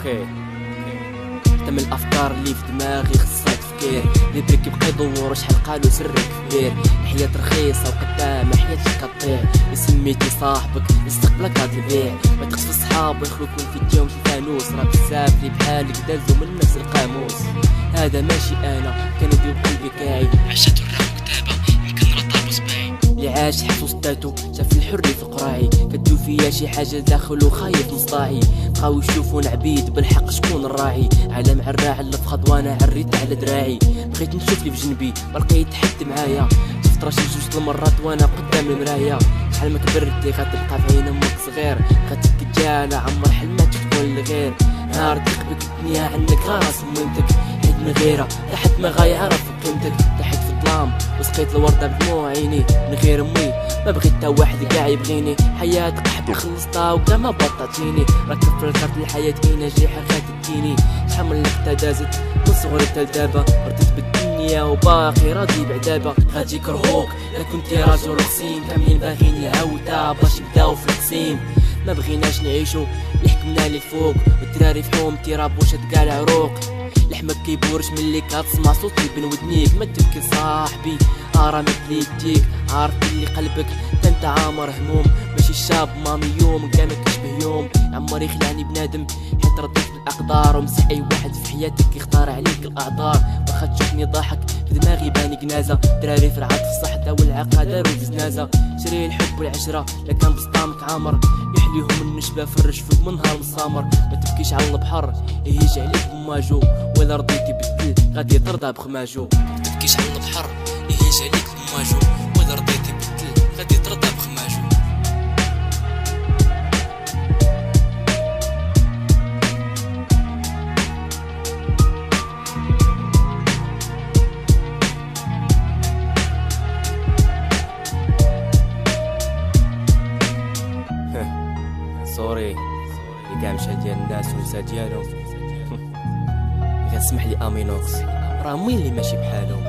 اوكي. من الافكار اللي في دماغي خصها تفكير، اللي بلا كيبقى يدور شحال قالوا سرك كبير. الحياة رخيصة وقدام حياتك كطيع، سميتي صاحبك يستقبلك هاد البيع. ما تقص الصحاب ويخلوكم في اليوم في الفانوس، راه بزاف اللي بحالك دازو من نفس القاموس. هذا ماشي انا، كانوا ديو قلبي كاعي، عشات الراب كتابة يمكن رطاب صباعي. اللي عاش حسو ستاتو شاف الحرية في قراعي، كدو فيا شي حاجة داخل وخايف مصطاعي. بقاو يشوفون عبيد بالحق شكون الراعي، عالم عراع اللف خطوانة عريت على دراعي. بغيت نشوف لي في جنبي ملقيت حد معايا، شفت راسي جوج المرات وانا قدام المرايا. شحال ما كبرتي غتبقى في عين امك صغير، غتبكي جالة عمر حلمات تكون لغير. نهار تقبك الدنيا عندك غاس مهمتك، حيت من غيرها تحت ما غيعرف قيمتك. تحت في الظلام وسقيت الوردة بدموع عيني، من غير امي ما بغيت تا واحد كاع يبغيني. حياتك حبي خلصتها وكاع ما بطاتيني، راك في الكارت الحياة كاينة جريحة غتديني. شحال من لقطة دازت من صغري تا لدابا، رديت بالدنيا وباقي راضي بعدابة. غادي يكرهوك الا كنتي راجل رخصين، كاملين باغيين العودة باش يبداو في القسيم. ما بغيناش نعيشو اللي حكمنا للفوق، والدراري في حومتي راه بوشات كاع العروق. لحمك كيبورش ملي كتسمع صوتي بين ودنيك. ما تبكي صاحبي راه مثليتيك، عارف بلي قلبك انت عامر هموم. ماشي شاب مامي يوم كاع ما كيشبه يوم، عمري خلاني بنادم حيت رديت بالاقدار. ومسح اي واحد في حياتك يختار عليك الاعذار، واخا تشوفني ضاحك في دماغي باني جنازه. دراري في العطف الصحده والعقا دارو الجنازه. شري الحب والعشره لا كان بسطامك عامر، يحليهم النشبه في الرشفك من نهار مسامر. ما تبكيش على البحر يهيج عليك بماجو، ولا رضيتي بالدل غادي ترضى بخماجو. ما تبكيش على البحر يهيج عليك بماجو، ولا رضيتي بالدل غادي ترضى بخماجو. سوري اللي كاع مشى ديال الناس ونسى ديالهم. غير سمح لي امينوكس، راه مين اللي ماشي بحالهم.